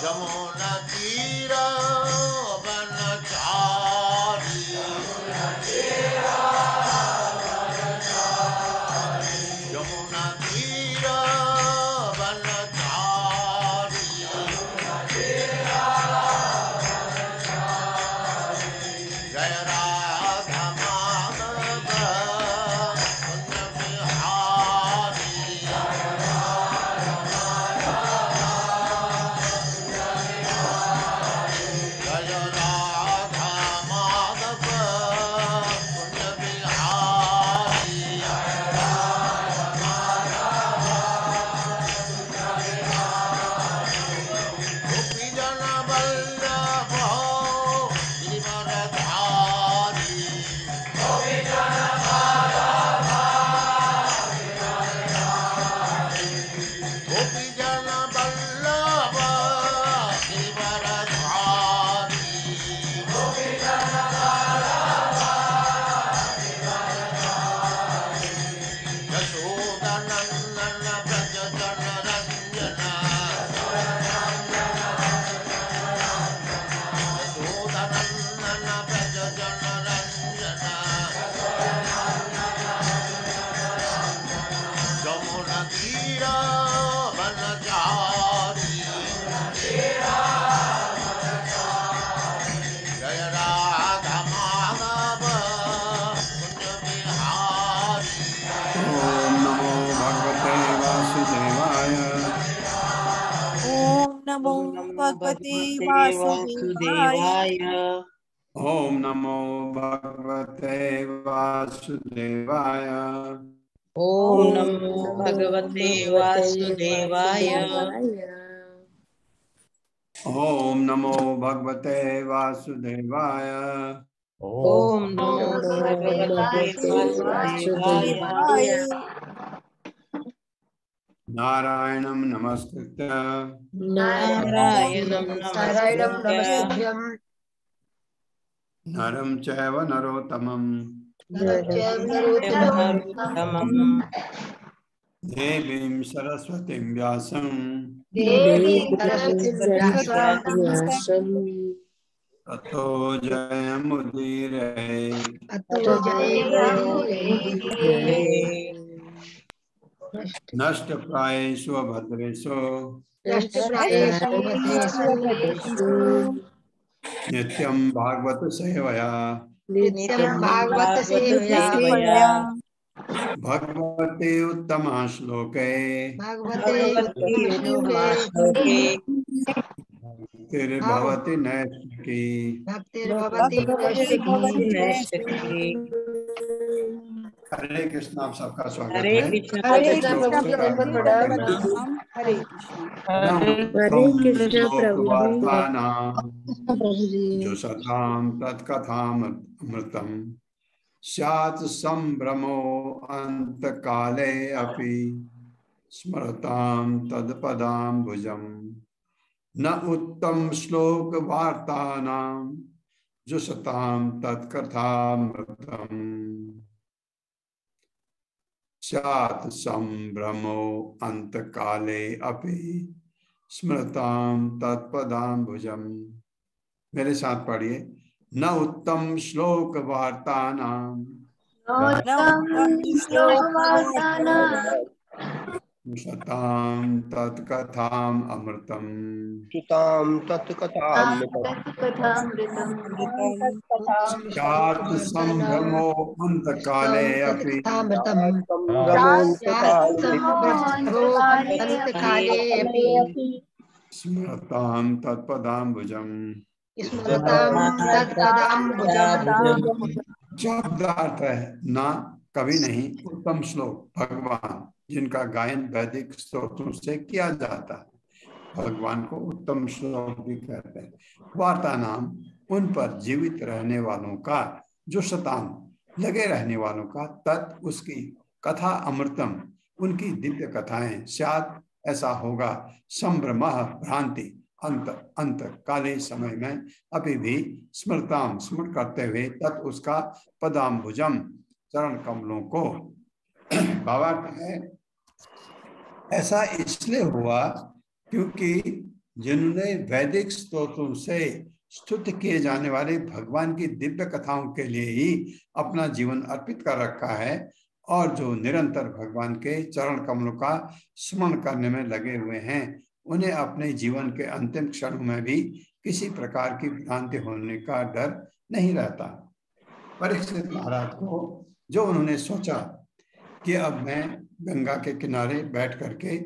जमुना तीरा वनचारी जमुना तीरा वनचारी जय राधा माधव कुंज बिहारी जय राधा माधव कुंज बिहारी गोपी जन वल्लभ गिरिवरधारी गोपी जन वल्लभ गिरिवरधारी यशोदनंदन व्रज जन रंजना यशोदनंदन व्रज जन रंजना जमुना तीरा वनचारी जय राधा माधव कुंज बिहारी ओम नमो भगवते वासुदेवाय। ओम नमो भगवते वासुदेवाय। ओम नमो भगवते वासुदेवाय। ओम नमो भगवते वासुदेवाय। ओम नमो भगवते वासुदेवाय। ओम नमो भगवते वासुदेवाय। नारायणं नमस्कृत्य नारायणं नमस्कृत्य नरं चैव नरोत्तमं नरोत्तमं देवीं सरस्वतीं व्यासं ततो जयमुदीरये। नष्टप्रायेषु अभद्रेषु नित्यं भागवत सेवया भगवते उत्तम श्लोके भक्तिर्भवति नैष्ठिकी। हरे कृष्ण। आप सबका स्वागत हरे है। कृष्ण हरे प्रभु कृष्ण जी। प्रभु जी, दंडवत प्रणाम। हरे कृष्ण। हरे कृष्ण श्लोकवार्तानां जो सतां तत्कथामृतं स्यात् संभ्रमो अन्तकाले अपि स्मरतां तत्पदाम्बुजम् न उत्तम श्लोक वार्तानां जो सतां तत्कथामृतम् स्यात् संभ्रमो अन्तकाले अपि स्मृतां तत्पदाम्बुजम्। मेरे साथ पढ़िए। न उत्तम श्लोक वार्तानां सतां तत्कथाम् अमृतम् सुतां तत्कथामृतम् स्यात् संभ्रमो अन्तकाले अपि स्मरतां तत्पदाम्बुजम्। शब्दार्थ है ना कभी नहीं। उत्तम श्लोक भगवान जिनका गायन वैदिक स्तोत्रों से किया जाता है, भगवान को उत्तम श्लोक भी कहते हैं। वार्ता नाम उन पर जीवित रहने वालों का, जो शतान लगे रहने वालों का, तत् उसकी कथा अमृतम उनकी दिव्य कथाएं, स्यात् ऐसा होगा, संभ्रमः भ्रांति, अंत काले समय में अभी भी स्मृताम स्मृत करते हुए, तत् उसका पदाम्बुजम चरण कमलों को। बाबा है ऐसा इसलिए हुआ क्योंकि जिन्होंने वैदिक स्तोत्रों से स्तुति किए जाने वाले भगवान की दिव्य कथाओं के लिए ही अपना जीवन अर्पित कर रखा है और जो निरंतर भगवान के चरण कमलों का स्मरण करने में लगे हुए हैं, उन्हें अपने जीवन के अंतिम क्षणों में भी किसी प्रकार की भ्रांति होने का डर नहीं रहता। परीक्षित महाराज को जो उन्होंने सोचा कि अब मैं गंगा के किनारे बैठ करके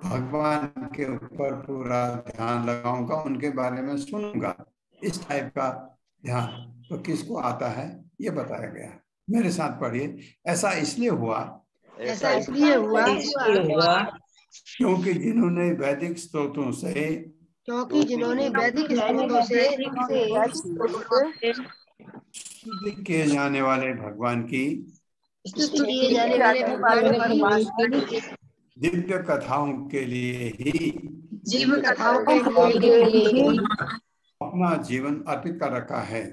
भगवान के ऊपर पूरा ध्यान लगाऊंगा, उनके बारे में सुनूंगा, इस टाइप का ध्यान तो किसको आता है ये बताया गया। मेरे साथ पढ़िए। ऐसा इसलिए हुआ क्योंकि जिन्होंने वैदिक स्तोत्रों से स्तुति किए जाने वाले भगवान की दिव्य कथाओं के लिए ही अपना जीवन अर्पित कर रखा है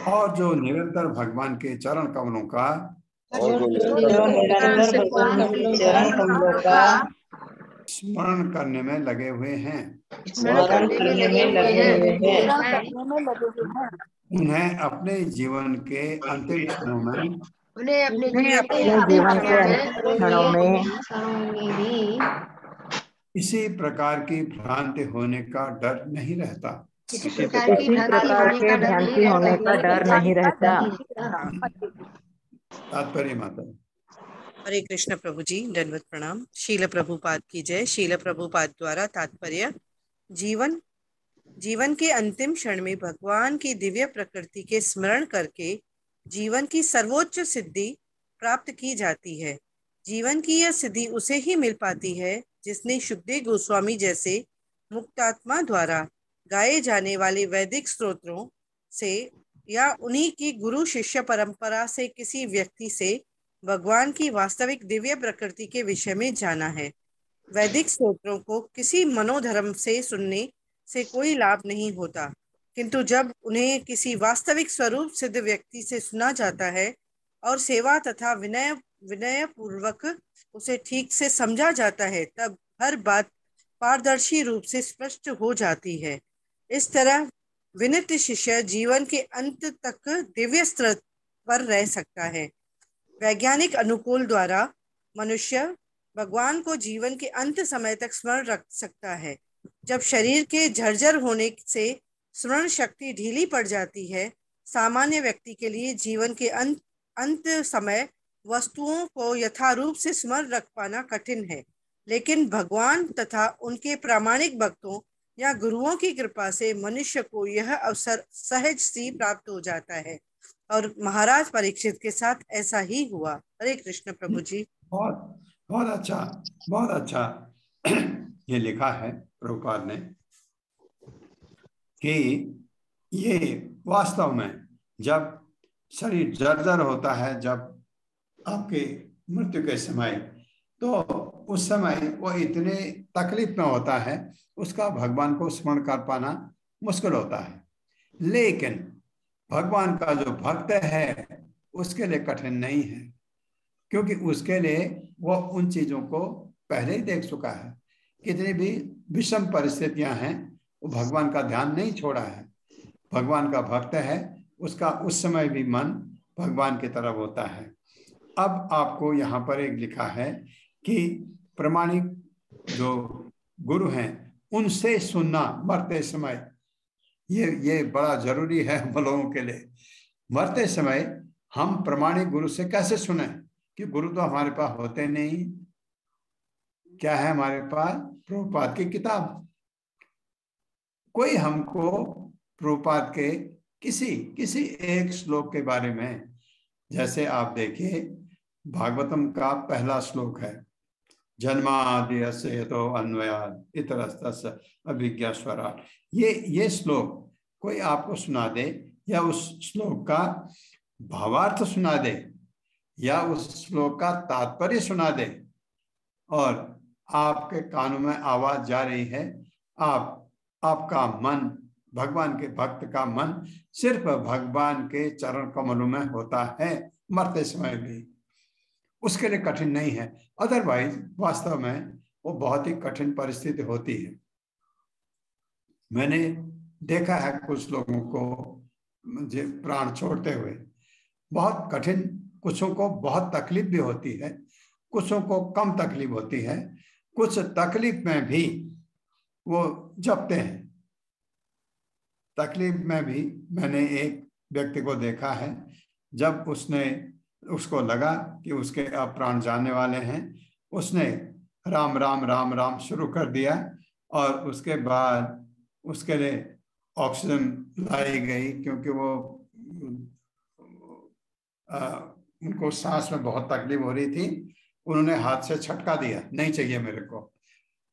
और जो निरंतर भगवान के चरण कमलों का स्मरण करने में लगे हुए हैं, उन्हें अपने जीवन के अंतिम क्षणों में किसी प्रकार की भ्रांति होने का डर नहीं रहता। तात्पर्य माता। हरे कृष्ण प्रभु जी, दंडवत प्रणाम। शील प्रभुपाद की जय। शील प्रभुपाद द्वारा तात्पर्य: जीवन के अंतिम क्षण में भगवान की दिव्य प्रकृति के स्मरण करके जीवन की सर्वोच्च सिद्धि प्राप्त की जाती है। जीवन की यह सिद्धि उसे ही मिल पाती है जिसने शुकदेव गोस्वामी जैसे मुक्तात्मा द्वारा गाए जाने वाले वैदिक स्तोत्रों से या उन्हीं की गुरु शिष्य परंपरा से किसी व्यक्ति से भगवान की वास्तविक दिव्य प्रकृति के विषय में जाना है। वैदिक स्तोत्रों को किसी मनोधर्म से सुनने से कोई लाभ नहीं होता, किंतु जब उन्हें किसी वास्तविक स्वरूप सिद्ध व्यक्ति से सुना जाता है और सेवा तथा विनय पूर्वक उसे ठीक से समझा जाता है, तब हर बात पारदर्शी रूप से स्पष्ट हो जाती है। इस तरह विनित शिष्य जीवन के अंत तक दिव्य स्तर पर रह सकता है। वैज्ञानिक अनुकूल द्वारा मनुष्य भगवान को जीवन के अंत समय तक स्मरण रख सकता है। जब शरीर के झरझर होने से स्मरण शक्ति ढीली पड़ जाती है, सामान्य व्यक्ति के लिए जीवन के अंत समय वस्तुओं को यथारूप से स्मरण रख पाना कठिन है, लेकिन भगवान तथा उनके प्रामाणिक भक्तों या गुरुओं की कृपा से मनुष्य को यह अवसर सहज सी प्राप्त हो जाता है और महाराज परीक्षित के साथ ऐसा ही हुआ। हरे कृष्ण प्रभु जी। बहुत अच्छा ये लिखा है प्रभुपाद ने कि ये वास्तव में जब शरीर जर्जर होता है, जब आपके मृत्यु के समय, तो उस समय वो इतने तकलीफ में होता है, उसका भगवान को स्मरण कर पाना मुश्किल होता है। लेकिन भगवान का जो भक्त है उसके लिए कठिन नहीं है, क्योंकि उसके लिए वो उन चीजों को पहले ही देख चुका है। कितनी भी विषम परिस्थितियां हैं, वो भगवान का ध्यान नहीं छोड़ा है। भगवान का भक्त है, उसका उस समय भी मन भगवान की तरफ होता है। अब आपको यहाँ पर एक लिखा है कि प्रमाणिक जो गुरु हैं उनसे सुनना मरते समय, ये बड़ा जरूरी है हम लोगों के लिए। मरते समय हम प्रमाणिक गुरु से कैसे सुने, कि गुरु तो हमारे पास होते नहीं। क्या है हमारे पास? प्रभुपाद की किताब। कोई हमको प्रभुपाद के किसी एक श्लोक के बारे में, जैसे आप देखिए भागवतम का पहला श्लोक है, जन्माद्यस्य यतो अन्वयात् इतरस्तस्य अभिज्ञास्वराट्। ये श्लोक कोई आपको सुना दे या उस श्लोक का भावार्थ सुना दे या उस श्लोक का तात्पर्य सुना दे और आपके कानों में आवाज जा रही है, आपका मन, भगवान के भक्त का मन सिर्फ भगवान के चरण कमलों में होता है मरते समय भी, उसके लिए कठिन नहीं है। अदरवाइज वास्तव में वो बहुत ही कठिन परिस्थिति होती है। मैंने देखा है कुछ लोगों को मुझे प्राण छोड़ते हुए, बहुत कठिन, कुछों को बहुत तकलीफ भी होती है, कुछों को कम तकलीफ होती है, कुछ तकलीफ में भी वो जपते हैं। तकलीफ में भी मैंने एक व्यक्ति को देखा है, जब उसको लगा कि उसके अब प्राण जाने वाले हैं, उसने राम राम राम राम शुरू कर दिया और उसके बाद उसके लिए ऑक्सीजन लाई गई, क्योंकि वो उनको सांस में बहुत तकलीफ हो रही थी। उन्होंने हाथ से छटका दिया, नहीं चाहिए मेरे को,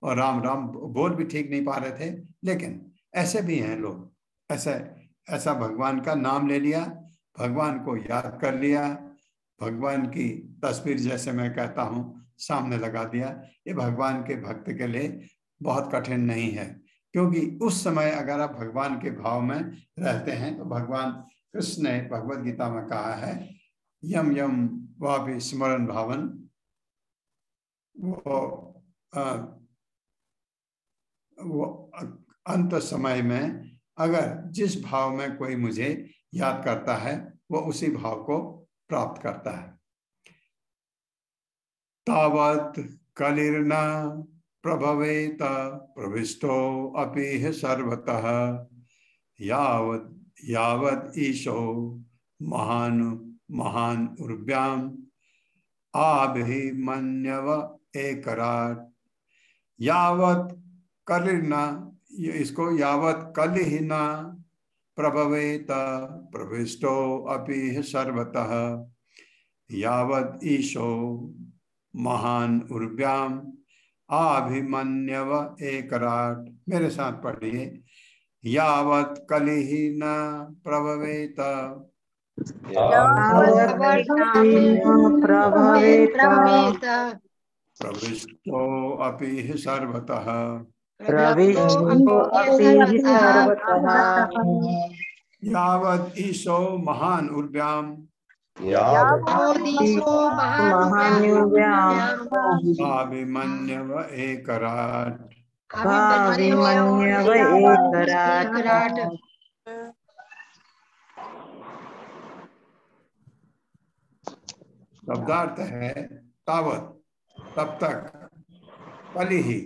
और राम राम बोल भी ठीक नहीं पा रहे थे। लेकिन ऐसे भी हैं लोग, ऐसा भगवान का नाम ले लिया, भगवान को याद कर लिया, भगवान की तस्वीर जैसे मैं कहता हूँ सामने लगा दिया। ये भगवान के भक्त के लिए बहुत कठिन नहीं है, क्योंकि उस समय अगर आप भगवान के भाव में रहते हैं तो भगवान कृष्ण ने भगवद गीता में कहा है, यम यम वापि स्मरण भावन, वो अंत समय में अगर जिस भाव में कोई मुझे याद करता है वो उसी भाव को प्राप्त करता है। तावत कलिर्न प्रभवेत प्रविष्टो अपि सर्वतः यावत ईशो महान महान उर्व्याम आभिमन्यव एकराट। यावत कलिर्न, इसको यावत कलिर्न प्रभवेत प्रविष्टो अपि सर्वतः यावत ईशो महान उर्व्याम आभिमन्यव एकराट। मेरे साथ पढ़िए, यावत कलिर्न प्रभवेत प्रविष्टो अपि सर्वतः यावत ईशो महान उर्व्याम आभिमन्यव एकराट। शब्दार्थ है तावत, तब तक, कली ही,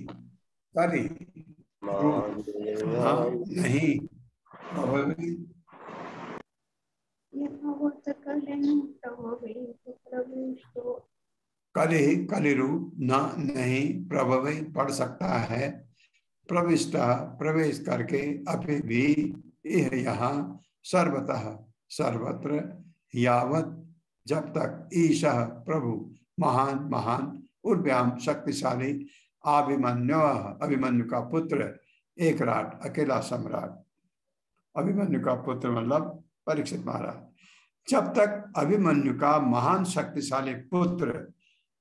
कली नहीं, कली कलिरु न नहीं, प्रभवे पढ़ सकता है, प्रविष्टा प्रवेश करके, अभी भी यह यहाँ, सर्वतः सर्वत्र, यावत जब तक, ईशः प्रभु, महान महान, उर्व्याम शक्तिशाली, अभिमन्यु अभिमन्यु का पुत्र, एकराट अकेला सम्राट। अभिमन्यु का पुत्र मतलब परीक्षित महाराज। जब तक अभिमन्यु का महान शक्तिशाली पुत्र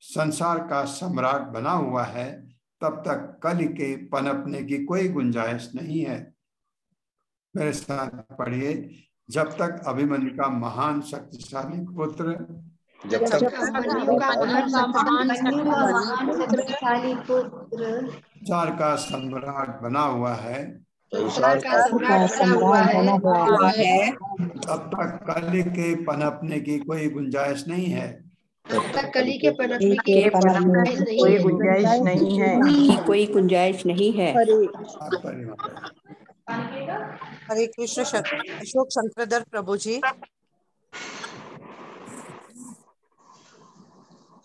संसार का सम्राट बना हुआ है, तब तक कलि के पनपने की कोई गुंजाइश नहीं है। मेरे साथ पढ़िए, जब तक अभिमन्यु का महान शक्तिशाली पुत्र, जब तक अभिमन्यु का महान शक्तिशाली पुत्र संसार का सम्राट बना हुआ है, संसार का सम्राट बना हुआ है, तब तक कलि के पनपने की कोई गुंजाइश नहीं है। तब तक कली के पनपने की कोई गुंजाइश नहीं है। कोई गुंजाइश नहीं है। हरे कृष्ण। अशोक शंकरधर प्रभु जी।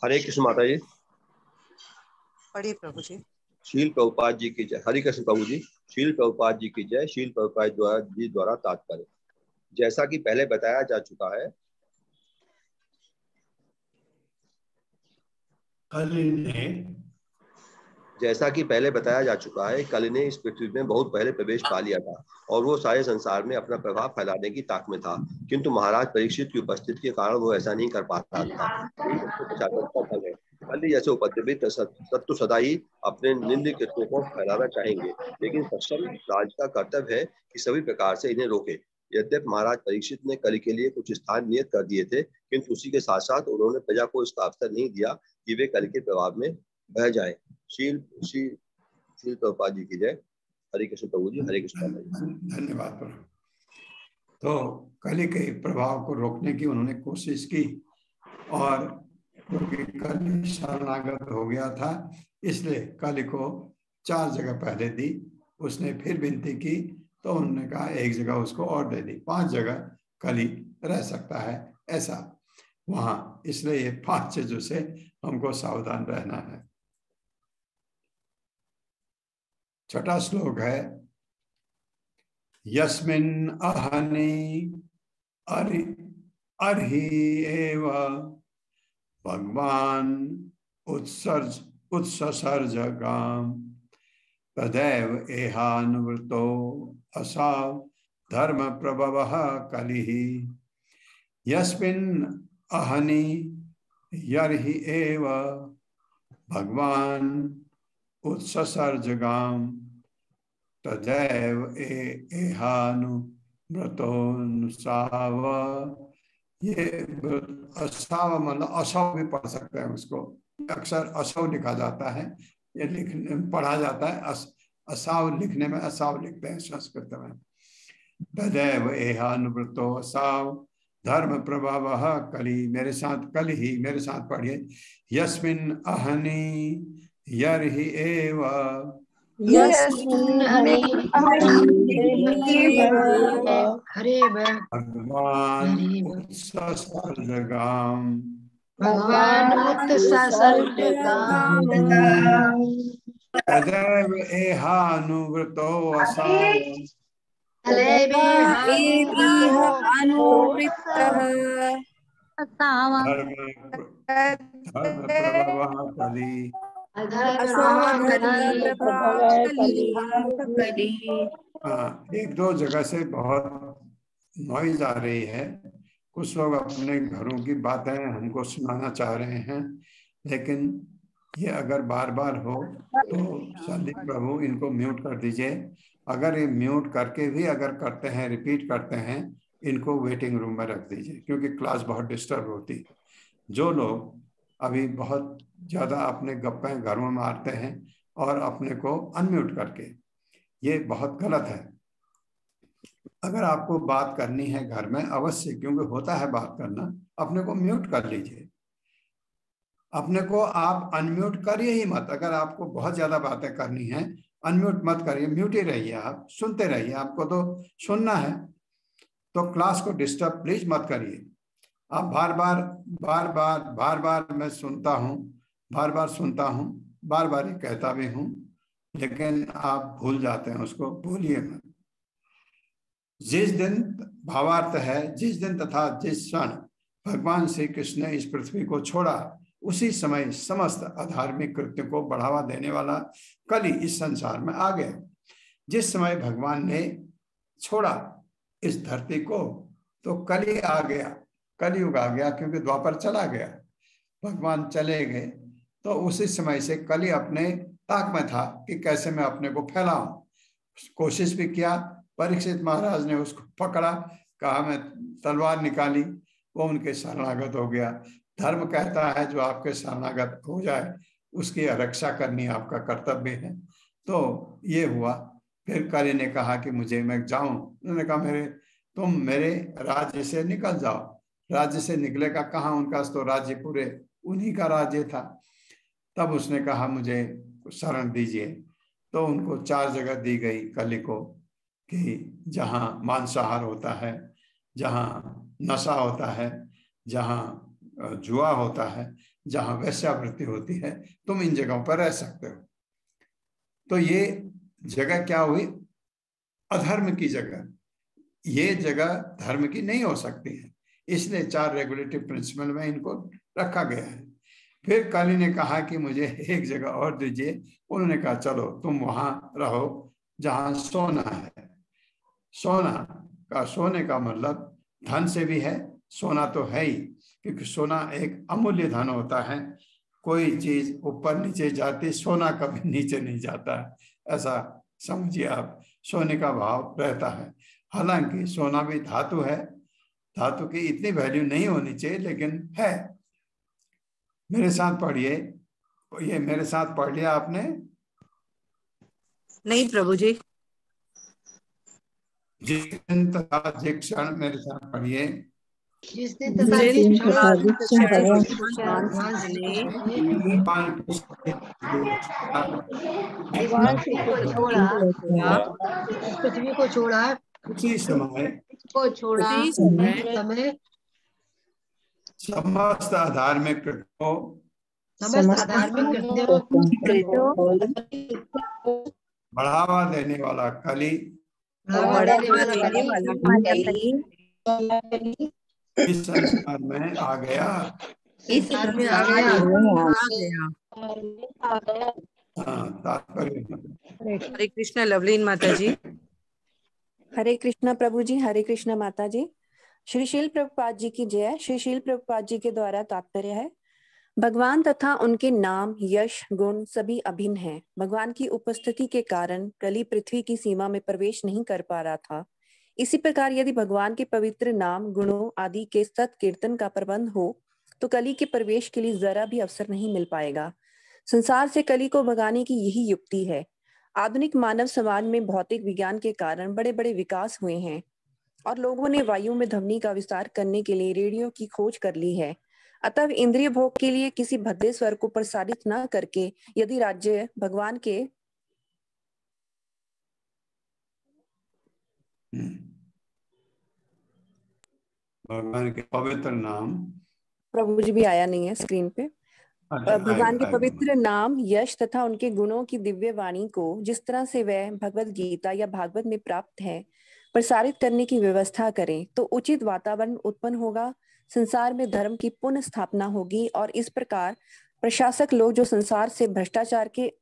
हरे कृष्ण माता जी। पढ़िए प्रभु जी। शील प्रभुपाद जी की जय। हरे कृष्ण प्रभु जी। शील प्रभुपाद जी की जय। शील प्रभुपाद जी द्वारा तात्पर्य, जैसा कि पहले बताया जा चुका है, कलि ने इस पृथ्वी में बहुत पहले प्रवेश पा लिया था और वो सारे संसार में अपना प्रभाव फैलाने की ताक में था, किंतु महाराज परीक्षित की उपस्थिति के कारण वो ऐसा नहीं कर पाता था। कलि जैसे उपद्रवित सत्तु सदा ही अपने निंद कृत्यों को फैलाना चाहेंगे, लेकिन सक्षम राज का कर्तव्य है कि सभी प्रकार से इन्हें रोके। यद्यपि महाराज परीक्षित ने कलि के लिए कुछ स्थान नियत कर दिए थे, किंतु उसी के साथ साथ उन्होंने प्रजा को इसका अवसर नहीं दिया कि वे कलि के प्रभाव में बह जाए। शील प्रभुपाद जी की जय। हरे कृष्ण प्रभु जी, हरे कृष्ण माता जी। धन्यवाद प्रभु। तो कली के प्रभाव को रोकने की उन्होंने कोशिश की, और क्योंकि कली शरणागत हो गया था इसलिए कली को 4 जगह पहले दी। उसने फिर विनती की तो उन्होंने कहा 1 जगह उसको और दे दी, 5 जगह कली रह सकता है ऐसा वहां। इसलिए ये 5 चीजों से हमको सावधान रहना है। छठा श्लोक है, यस्मिन् अहनि अर्हि एव भगवान उत्ससर्जगाम तदैव एहानुवृतो असाव धर्म प्रभवः कलिः। यस्मिन् अहनि यर्हि एव भगवान उत्ससर्जगाम तदैव एहानुव्रतोऽनुसाव। ये असाव मतलब असव भी पढ़ सकते हैं उसको, अक्सर असव लिखा जाता है, ये पढ़ा जाता है। असाव लिखने में असाव लिखते हैं संस्कृत में। तदैव एहानुव्रतो असाव धर्म प्रभावः कलि। मेरे साथ कल ही, मेरे साथ पढ़िए, यस्मिन् अहनि यर्हि एव भगवान उत्ससर्जगाम तदैव एहानुव्रतो असाव धर्म प्रभावः कलि। हाँ, 1-2 जगह से बहुत नॉइज आ रही है। कुछ लोग अपने घरों की बातें हमको सुनाना चाह रहे हैं, लेकिन ये अगर बार बार हो तो संदीप प्रभु इनको म्यूट कर दीजिए। अगर ये म्यूट करके भी अगर करते हैं, रिपीट करते हैं, इनको वेटिंग रूम में रख दीजिए, क्योंकि क्लास बहुत डिस्टर्ब होती। जो लोग अभी बहुत ज़्यादा अपने गप्पे घरों में मारते हैं और अपने को अनम्यूट करके, ये बहुत गलत है। अगर आपको बात करनी है घर में अवश्य, क्योंकि होता है बात करना, अपने को म्यूट कर लीजिए। अपने को आप अनम्यूट करिए ही मत। अगर आपको बहुत ज्यादा बातें करनी है अनम्यूट मत करिए, म्यूट ही रहिए, आप सुनते रहिए। आपको तो सुनना है, तो क्लास को डिस्टर्ब प्लीज मत करिए। आप बार बार मैं सुनता हूँ, बार बार सुनता हूँ, बार बार ही कहता भी हूँ, लेकिन आप भूल जाते हैं उसको। भूलिए मत। जिस दिन, भावार्थ है जिस दिन तथा जिस क्षण भगवान श्री कृष्ण ने इस पृथ्वी को छोड़ा, उसी समय समस्त अधार्मिक कृत्य को बढ़ावा देने वाला कली इस संसार में आ गया। जिस समय भगवान ने छोड़ा इस धरती को तो कली आ गया, कलयुग आ गया, क्योंकि द्वापर चला गया, भगवान चले गए। तो उसी समय से कली अपने ताक में था कि कैसे मैं अपने को फैलाऊं। कोशिश भी किया, परीक्षित महाराज ने उसको पकड़ा, कहा मैं तलवार निकाली, वो उनके शरणागत हो गया। धर्म कहता है जो आपके शरणागत हो जाए उसकी रक्षा करनी आपका कर्तव्य है। तो ये हुआ। फिर कली ने कहा कि मुझे, मैं जाऊं। उन्होंने कहा तुम मेरे राज्य से निकल जाओ। राज्य से निकलेगा कहाँ, उनका तो राज्य पूरे उन्हीं का राज्य था। तब उसने कहा मुझे शरण दीजिए। तो उनको 4 जगह दी गई कली को, कि जहाँ मांसाहार होता है, जहाँ नशा होता है, जहाँ जुआ होता है, जहाँ वैश्यावृत्ति होती है, तुम इन जगहों पर रह सकते हो। तो ये जगह क्या हुई, अधर्म की जगह। ये जगह धर्म की नहीं हो सकती है, इसलिए 4 रेगुलेटिव प्रिंसिपल में इनको रखा गया है। फिर कली ने कहा कि मुझे 1 जगह और दीजिए। उन्होंने कहा चलो तुम वहां रहो जहां सोना है। सोने का मतलब धन से भी है, सोना तो है ही, क्योंकि सोना एक अमूल्य धन होता है। कोई चीज ऊपर नीचे जाती, सोना कभी नीचे नहीं जाता है, ऐसा समझिए आप। सोने का भाव रहता है। हालांकि सोना भी धातु है, धातु की इतनी वैल्यू नहीं होनी चाहिए, लेकिन है। मेरे साथ पढ़िए ये मेरे साथ पढ़ लिया आपने? नहीं प्रभु जी। जिस दिन तथा जिस क्षण, मेरे साथ पढ़िए। जिस दिन तथा जिस क्षण भगवान श्री कृष्ण ने भगवान श्री को कृष्ण छोड़ा, ने इस पृथ्वी को छोड़ा, उसी समय को छोड़ा उसी समय समय समस्त अधार्मिक को समस्त अधार्मिक कृत्यों को बढ़ावा देने वाला कली बढ़ावा देने वाला कली इस संसार में आ गया। इस संसार में आ गया। हाँ, तात्पर्य हरे कृष्णा लवलीन माता जी। हरे कृष्णा प्रभु जी, हरे कृष्णा माता जी। श्री शील प्रभुपाद जी की जय। श्री शील प्रभुपाद जी के द्वारा तात्पर्य है, भगवान तथा उनके नाम, यश, गुण सभी अभिन्न हैं। भगवान की उपस्थिति के कारण कली पृथ्वी की सीमा में प्रवेश नहीं कर पा रहा था। इसी प्रकार यदि भगवान के पवित्र नाम, गुणों आदि के सत कीर्तन का प्रबंध हो तो कली के प्रवेश के लिए जरा भी अवसर नहीं मिल पाएगा। संसार से कली को भगाने की यही युक्ति है। आधुनिक मानव समाज में भौतिक विज्ञान के कारण बड़े बड़े विकास हुए हैं और लोगों ने वायु में ध्वनि का विस्तार करने के लिए रेडियो की खोज कर ली है। अतः इंद्रिय भोग के लिए किसी भद्दे स्वर को प्रसारित न करके यदि राज्य भगवान के पवित्र नाम, प्रभु जी भी आया नहीं है स्क्रीन पे, भगवान के पवित्र नाम, यश तथा उनके गुणों की दिव्य वाणी को जिस तरह से वह भगवत गीता या भागवत में प्राप्त है प्रसारित करने की व्यवस्था करें तो उचित वातावरण उत्पन्न होगा, संसार में धर्म की पुनः स्थापना होगी और इस प्रकार प्रशासक लोग जो संसार से भ्रष्टाचार के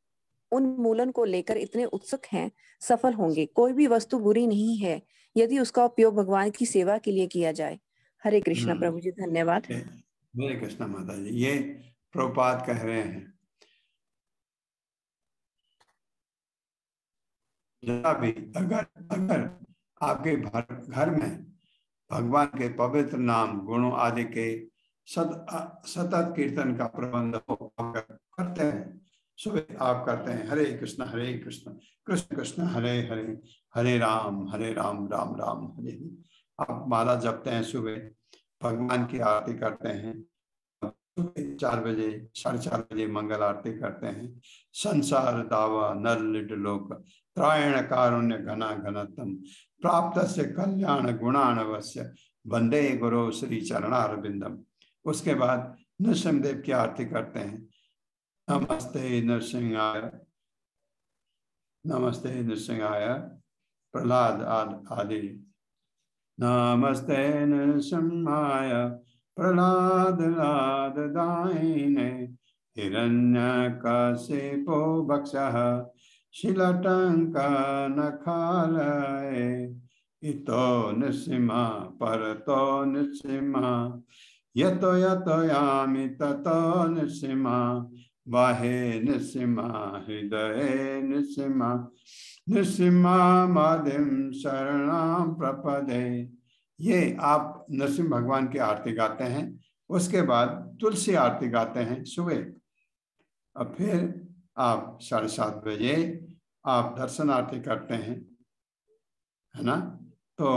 उन्मूलन को लेकर इतने उत्सुक हैं सफल होंगे। कोई भी वस्तु बुरी नहीं है यदि उसका उपयोग भगवान की सेवा के लिए किया जाए। हरे कृष्णा प्रभु जी, धन्यवाद। हरे कृष्णा माता जी। ये प्रभुपाद कह रहे हैं, जरा भी अगर आपके घर में भगवान के पवित्र नाम, गुणों आदि के सतत कीर्तन का प्रबंध हो, करते हैं, सुबह आप करते हैं हरे कृष्ण कृष्ण कृष्ण हरे हरे, हरे राम राम राम हरे हरे, आप माला जपते हैं, सुबह भगवान की आरती करते हैं, 4 बजे 4:30 बजे मंगल आरती करते हैं, संसार दावा नर लिड लोक त्रायण कारुण्य घना घनतम प्राप्त से कल्याण गुणानवश्य वंदे गुरु श्री चरणारविंदम। उसके बाद नृसिंहदेव की आरती करते हैं, नमस्ते नृसिंहाय, नमस्ते नृसिंहाय प्रहलाद आदि, नमस्ते नृसिंहाय प्रहलाद लाद दायिने हिरण्यकशिपो वक्षः शिलटंक नखालये इतो नृसिंहा परतो नृसिंहा यतो यतो यामि ततो नृसिंहा बाहे नृसिंहा हृदये नृसिंहा नृसिंहा मादिम शरणं प्रपदे। ये आप नरसिंह भगवान की आरती गाते हैं। उसके बाद तुलसी आरती गाते हैं सुबह, और फिर आप 7:30 बजे आप दर्शन आरती करते हैं, है ना। तो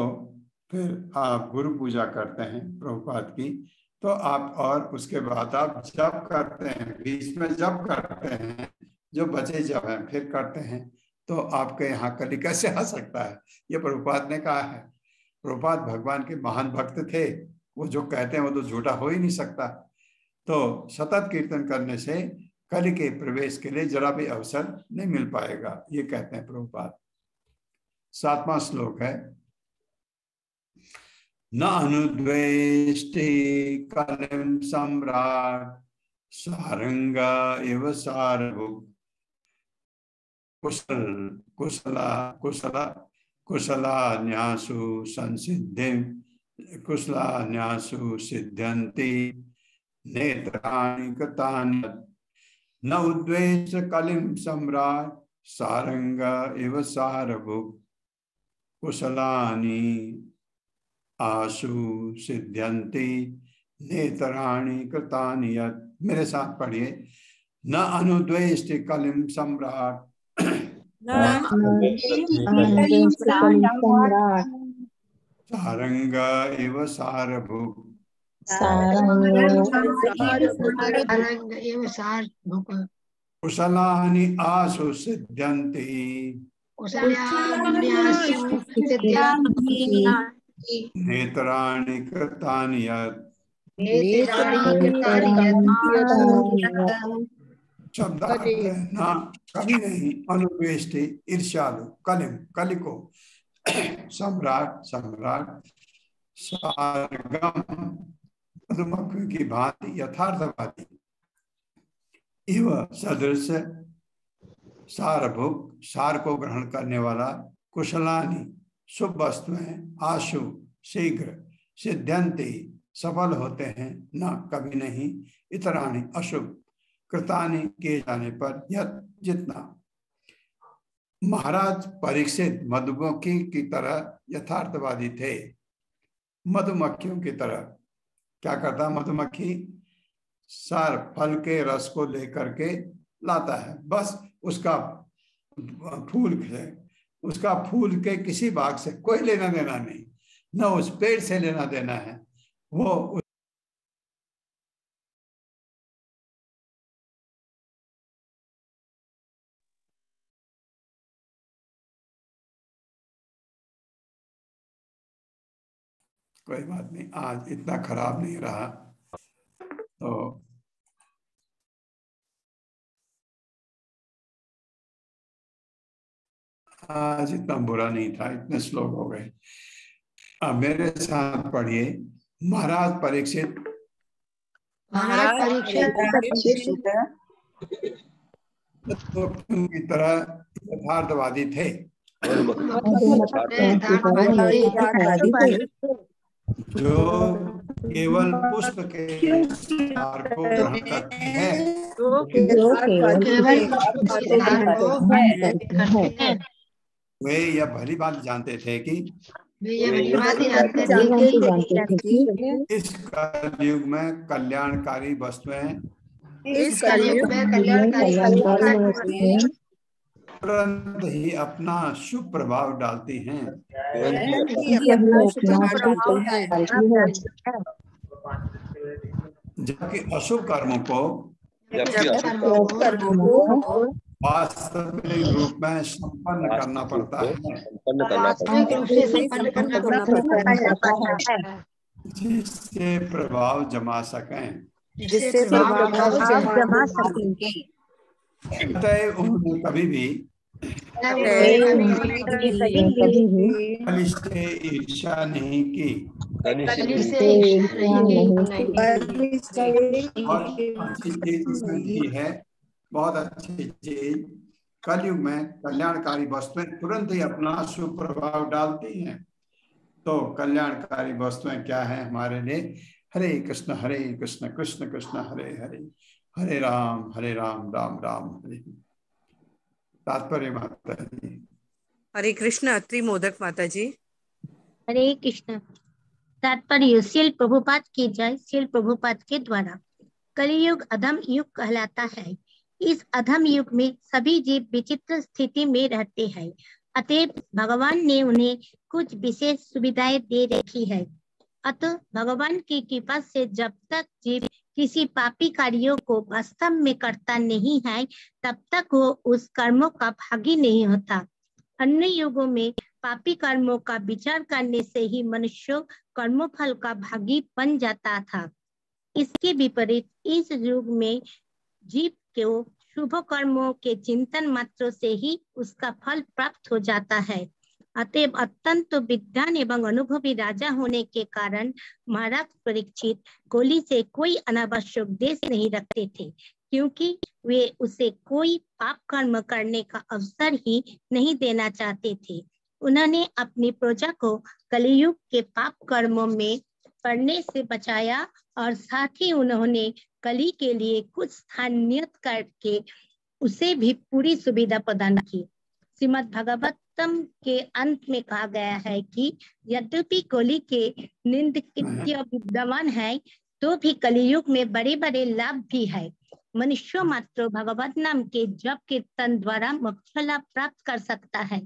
फिर आप गुरु पूजा करते हैं प्रभुपाद की, तो आप, और उसके बाद आप जप करते हैं, बीच में जप करते हैं, जो बचे जप हैं फिर करते हैं। तो आपके यहाँ कली कैसे आ सकता है, ये प्रभुपाद ने कहा है। प्रभुपाद भगवान के महान भक्त थे, वो जो कहते हैं वो तो झूठा हो ही नहीं सकता। तो सतत कीर्तन करने से कली के प्रवेश के लिए जरा भी अवसर नहीं मिल पाएगा, ये कहते हैं प्रभुपाद। 7वां श्लोक है, न अनुद्वेष्टि कलिं सम्राट सारंग इव सारभुक् कुशलान्यासु संसिद्धिं कुशलान्यासु सिद्ध्यन्ति नेत्राणि कृतानि। न उद्वेष कलिं सम्राट सारंग इव सारभुक् कुशलानि आशु सिद्ध्यन्ति नेत्राणि कृतानि यत्। मेरे साथ पढ़िए, न अनुद्वेष्टि कलिम सम्राट सारंग इव सारभूक सारंग एव सारभूक कुशलानि आशु सिद्ध्यन्ति कुशल्यान्यासु सिद्ध्यन्ति नेत्राणि कृतानि यत् नेत्राणि कृतानि यत् शब्द ना कभी नहीं अनुवेष्टि ईर्ष्यालु कलिम कलि को सम्राट सम्राट सारगम मधुमक्खी की भांति यथार्थवादी इव सदृश सारभुक सार को ग्रहण करने वाला कुशलानी शुभ वस्तुएं आशु शीघ्र सिद्ध्यंति सफल होते हैं न कभी नहीं इतराणि अशुभ कृतानि किए जाने पर यत जितना। महाराज परीक्षित मधुमक्खी की तरह यथार्थवादी थे। मधुमक्खियों की तरह क्या करता मधुमक्खी सार फल के रस को लेकर के लाता है, बस उसका फूल के किसी भाग से कोई लेना देना नहीं, न उस पेड़ से लेना देना है। वो कोई बात नहीं, आज इतना खराब नहीं रहा तो आज इतना बुरा नहीं था, इतने श्लोक हो गए। अब मेरे साथ पढ़िए। महाराज परीक्षित की तरह यथार्थवादी थे, जो केवल पुष्प के सार को ग्रहण करते हैं, वे यह भली बात जानते थे कि इस कलयुग में कल्याणकारी वस्तुएं तुरंत ही अपना शुभ प्रभाव डालती हैं, जबकि अशुभ कर्मों को वास्तविक रूप में संपन्न करना पड़ता है, जिससे प्रभाव जमा सकें। उन्होंने कभी भी कनिष्ठ ईर्ष्या नहीं की। है बहुत अच्छी चीज, कलयुग में कल्याणकारी वस्तुएं तुरंत ही अपना शुभ प्रभाव डालती हैं। तो कल्याणकारी वस्तुएं क्या है हमारे लिए? हरे कृष्ण कृष्ण कृष्ण हरे हरे, हरे राम राम राम हरे। तात्पर्य माता जी। हरे कृष्ण। अत्रि मोदक माता जी। हरे कृष्ण। तात्पर्य श्रील प्रभुपाद की जय। श्रील प्रभुपाद के द्वारा कलियुग अधम युग कहलाता है। इस अधम युग में सभी जीव विचित्र स्थिति में रहते हैं, अतएव भगवान ने उन्हें कुछ विशेष सुविधाएं दे रखी है। अतः भगवान की कृपा से जब तक जीव किसी पापी कार्यों को वास्तव में करता नहीं है, तब तक वो उस कर्मों का भागी नहीं होता। अन्य युगों में पापी कर्मों का विचार करने से ही मनुष्य कर्मफल का भागी बन जाता था। इसके विपरीत इस युग में जीव को शुभ कर्मों के चिंतन मात्र से ही उसका फल प्राप्त हो जाता है। अतएव अत्यंत विद्वान एवं अनुभवी राजा होने के कारण महाराज परीक्षित कोली से कोई अनावश्यक द्वेष नहीं रखते थे, क्योंकि वे उसे कोई पाप कर्म करने का अवसर ही नहीं देना चाहते थे। उन्होंने अपनी प्रजा को कलियुग के पाप कर्मों में पड़ने से बचाया और साथ ही उन्होंने कली के लिए कुछ स्थान नियत करके उसे भी पूरी सुविधा प्रदान की। श्रीमद् भागवतम के अंत में कहा गया है कि यद्यपि कली के निंदनीय विद्यमान है, तो भी कलियुग में बड़े बड़े लाभ भी है। मनुष्य मात्र भगवत नाम के जप कीर्तन द्वारा मोक्ष लाभ प्राप्त कर सकता है।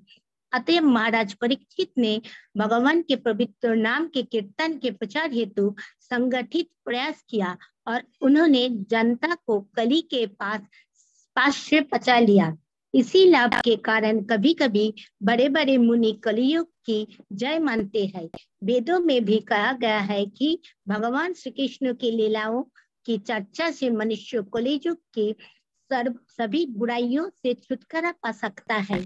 अतएव महाराज परीक्षित ने भगवान के पवित्र नाम के कीर्तन के प्रचार हेतु संगठित प्रयास किया और उन्होंने जनता को कली के पास से बचा लिया। इसी लाभ के कारण कभी कभी बड़े बड़े मुनि कलियुग की जय मानते हैं। वेदों में भी कहा गया है कि भगवान श्री कृष्ण की लीलाओं की चर्चा से मनुष्य कलियुग की सभी बुराइयों से छुटकारा पा सकता है।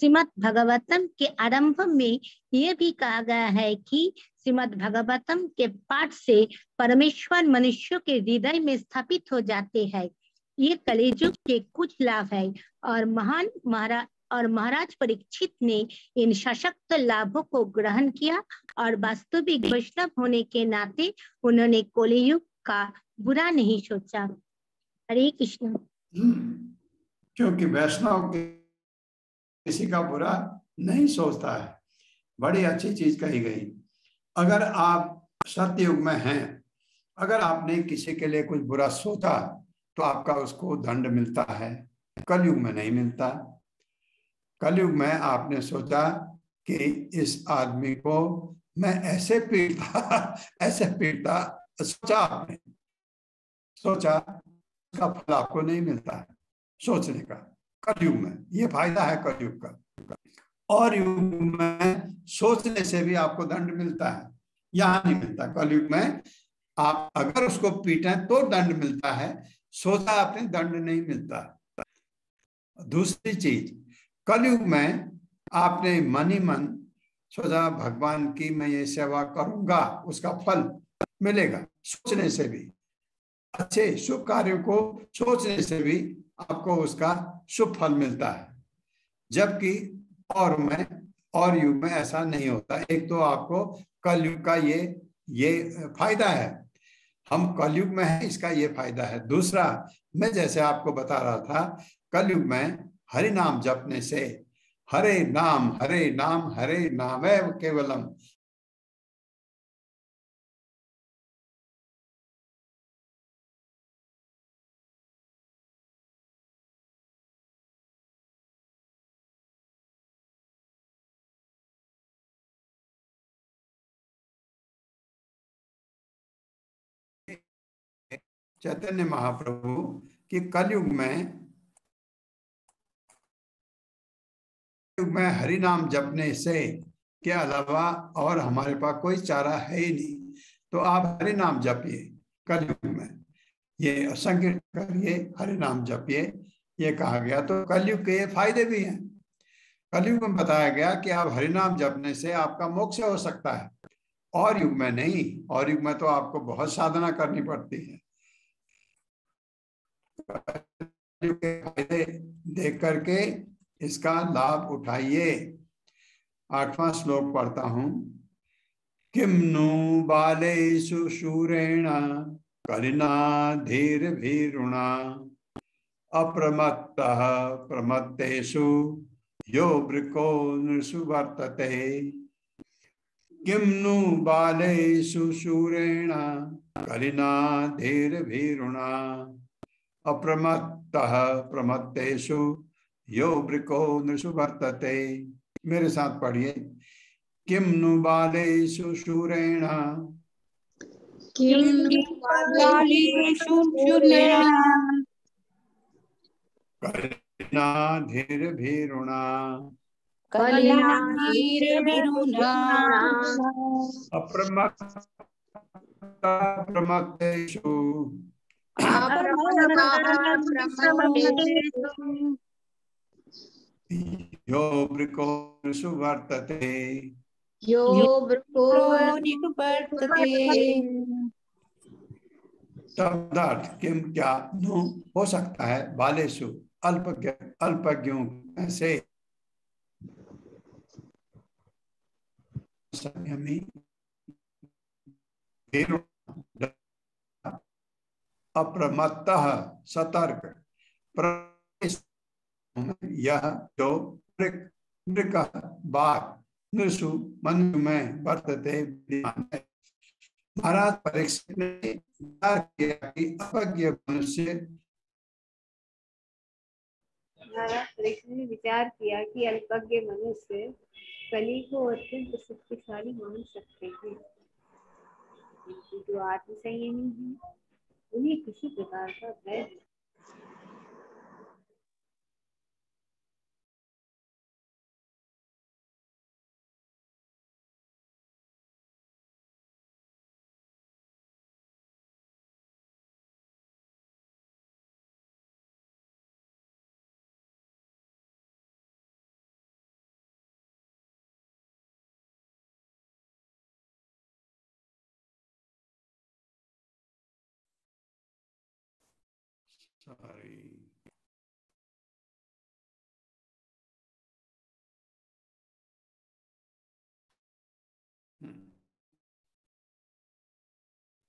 श्रीमद् भागवतम के आरंभ में यह भी कहा गया है कि श्रीमद् भागवतम के पाठ से परमेश्वर मनुष्यों के हृदय में स्थापित हो जाते हैं। ये कलियुग के कुछ लाभ है और महाराज परीक्षित ने इन सशक्त लाभों को ग्रहण किया और वास्तविक वैष्णव होने के नाते उन्होंने कलियुग का बुरा नहीं सोचा। हरे कृष्ण। क्योंकि वैष्णव किसी का बुरा नहीं सोचता है। बड़ी अच्छी चीज कही गई। अगर आप सतयुग में हैं, अगर आपने किसी के लिए कुछ बुरा सोचा तो आपका उसको दंड मिलता है। कलयुग में नहीं मिलता। कलयुग में आपने सोचा कि इस आदमी को मैं ऐसे पीटता सोचा, आपने सोचा, उसका फल आपको नहीं मिलता है सोचने का। कलयुग में ये फायदा है कलयुग का। और युग में सोचने से भी आपको दंड मिलता है, यहाँ नहीं मिलता। कलयुग में आप अगर उसको पीटें तो दंड मिलता है, सोचा आपने दंड नहीं मिलता। दूसरी चीज, कलयुग में आपने मन ही मन सोचा भगवान की मैं ये सेवा करूंगा, उसका फल मिलेगा। सोचने से भी, अच्छे शुभ कार्यों को सोचने से भी आपको उसका शुभ फल मिलता है। जबकि और युग में ऐसा नहीं होता। एक तो आपको कलयुग का ये फायदा है, हम कलयुग में हैं, इसका ये फायदा है। दूसरा, मैं जैसे आपको बता रहा था, कलयुग में हरि नाम जपने से, हरे नाम हरे नाम एव केवलम, चैतन्य महाप्रभु कि कलयुग में हरि नाम जपने से के अलावा और हमारे पास कोई चारा है ही नहीं। तो आप हरि नाम जपिए कलयुग में, ये संकीर्तन करिए, हरि नाम जपिए, ये कहा गया। तो कलयुग के ये फायदे भी हैं। कलयुग में बताया गया कि आप हरि नाम जपने से आपका मोक्ष हो सकता है, और युग में नहीं। और युग में तो आपको बहुत साधना करनी पड़ती है। के फायदे देख करके इसका लाभ उठाइए। 8वां श्लोक पढ़ता हूं। किम नु बालेषु शूरेण कलिना धीर भीरुणा अप्रमत्तः प्रमत्तेषु यो वृको नृषु वर्तते। किम नु बालेषु शूरेण कलिना धीर भीरुणा अप्रमत्तः प्रमत्तेषु यो वृको नृषु वर्तते। मेरे साथ पढ़िए। किम नु बालेषु शूरेण कलिना धीर भीरुणा प्रमत्तेषु यो वृको नृषु वर्तते। शब्दार्थ किम क्या नु हो सकता है, बालेषु अल्पज्ञों से, संयमी अप्रमत्तः सतर्क, यह जो बाघ नृषु मनु में वर्तते विद्यमान है। महाराज परीक्षित ने विचार किया कि अज्ञ मनुष्य महाराज परीक्षित ने विचार किया कि अल्पज्ञ मनुष्य कली को अत्यंत शक्तिशाली मान सकते हैं, किंतु जो आत्मसंयमी है उन्हें किसी प्रकार का भय नहीं।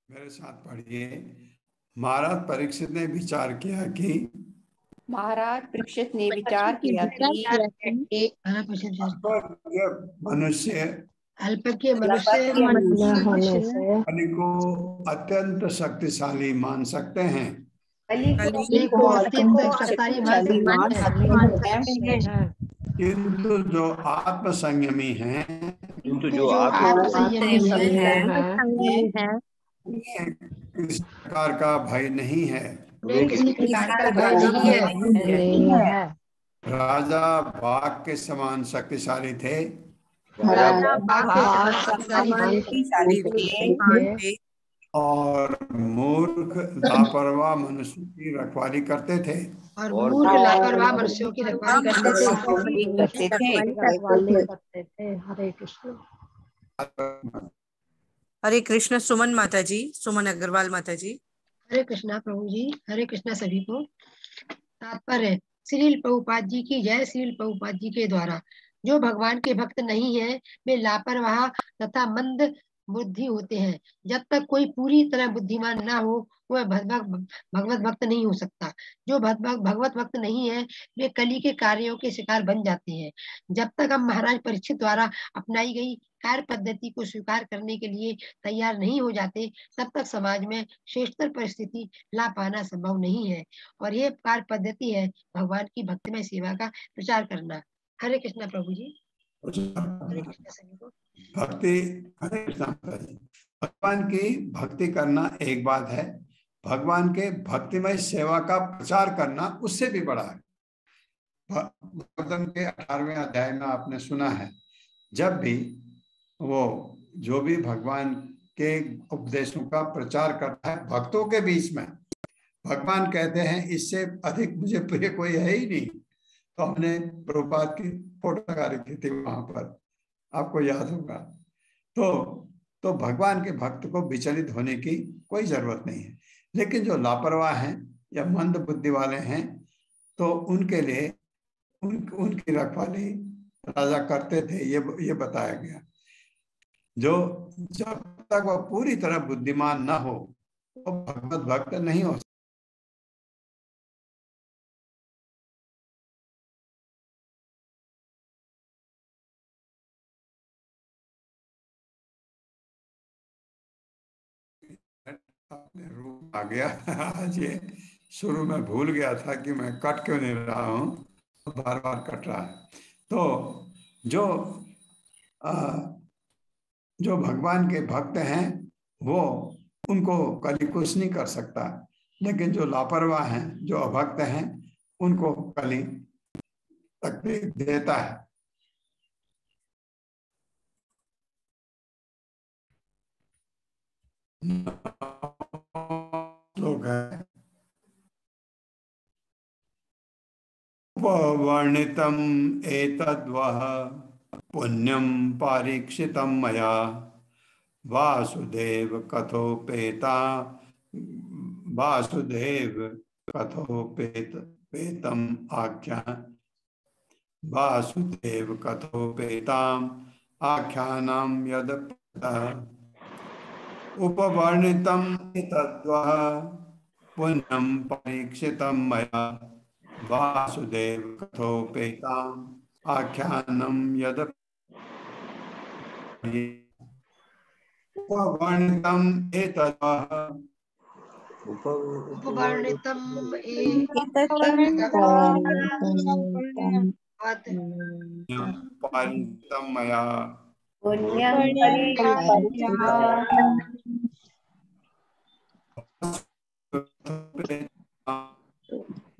मेरे साथ पढ़िए। महाराज परीक्षित ने विचार किया कि महाराज परीक्षित ने विचार किया कि मनुष्य अल्पज्ञ मनुष्य कली को अत्यंत शक्तिशाली मान सकते हैं, कली को अत्यंत शक्तिशाली मान सकते हैं, किंतु जो आत्मसंयमी हैं, किसी प्रकार का भय नहीं है। राजा बाघ के समान शक्तिशाली थे और मूर्ख लापरवाह मनुष्य की रखवाली करते थे। और मूर्ख लापरवाह मनुष्यों की रखवाली करते थे। हरे कृष्ण। हरे कृष्ण। सुमन माता जी, सुमन अग्रवाल माता जी। हरे कृष्णा प्रभु जी, हरे कृष्णा सभी को। तात्पर्य, श्रील प्रभुपाद जी की जय। श्रील प्रभुपाद जी के द्वारा जो भगवान के भक्त नहीं है वे लापरवाह तथा मंद बुद्धि होते हैं। जब तक कोई पूरी तरह बुद्धिमान ना हो वह भगवत भक्त नहीं हो सकता। जो भगवत भक्त नहीं है वे कली के कार्यों के शिकार बन जाते हैं। जब तक हम महाराज परीक्षित द्वारा अपनाई गई कार्य पद्धति को स्वीकार करने के लिए तैयार नहीं हो जाते तब तक समाज में श्रेष्ठतर परिस्थिति ला पाना संभव नहीं है। और ये कार्य पद्धति है भगवान की भक्तिमय सेवा का प्रचार करना। हरे कृष्णा प्रभु जी। हरे कृष्णा सभी को। भक्ति, हरे कृष्णा माता जी। भगवान की भक्ति करना एक बात है, भगवान के भक्तिमय सेवा का प्रचार करना उससे भी बड़ा है। भागवतम के 18वें अध्याय में आपने सुना है, जब भी वो जो भी भगवान के उपदेशों का प्रचार करता है भक्तों के बीच में, भगवान कहते हैं इससे अधिक मुझे प्रिय कोई है ही नहीं। तो हमने प्रभुपाद की फोटो लगा रखी थी वहां पर, आपको याद होगा। तो भगवान के भक्त को विचलित होने की कोई जरूरत नहीं है। लेकिन जो लापरवाह हैं या मंद बुद्धि वाले हैं तो उनके लिए उनकी रखवाली राजा करते थे, ये बताया गया। जो जब तक वह पूरी तरह बुद्धिमान न हो तो भगवत भक्त नहीं हो सकता। अपने रूप आ गया। आज ये शुरू में भूल गया था कि मैं कट क्यों नहीं रहा हूँ, तो बार बार कट रहा है। तो जो भगवान के भक्त हैं वो उनको कली कुछ नहीं कर सकता, लेकिन जो लापरवाह हैं, जो अभक्त हैं, उनको कली तकलीफ देता है। लोग है वर्णितम एतद्वः पुण्यम पारीक्षितम मया वासुदेव कथोपेतम आख्यानम यद उपवर्णितम एतद्वः पुण्यम पारीक्षितम मया वासुदेव कथोपेताम आख्यानम यद उपवर्णितम एतद्वः उपवर्णितम पारितम मया पुण्यं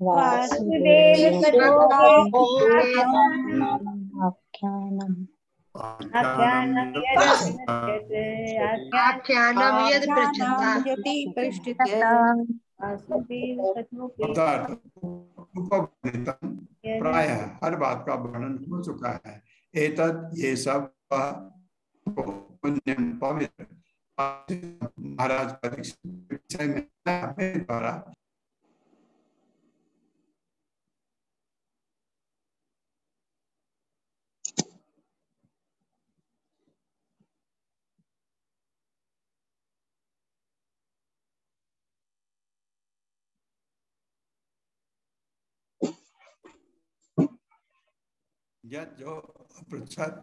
वासुदेव आख्यानं आख्यानम यद पृच्छता यदि पृष्ठते वासुदेव कथोपि उपवर्णितम प्राय हर बात का वर्णन हो चुका है। एतद ये सब पुण्यम पवित्र महाराज परीक्षित के विषय में अपने द्वारा जो अपृच्छत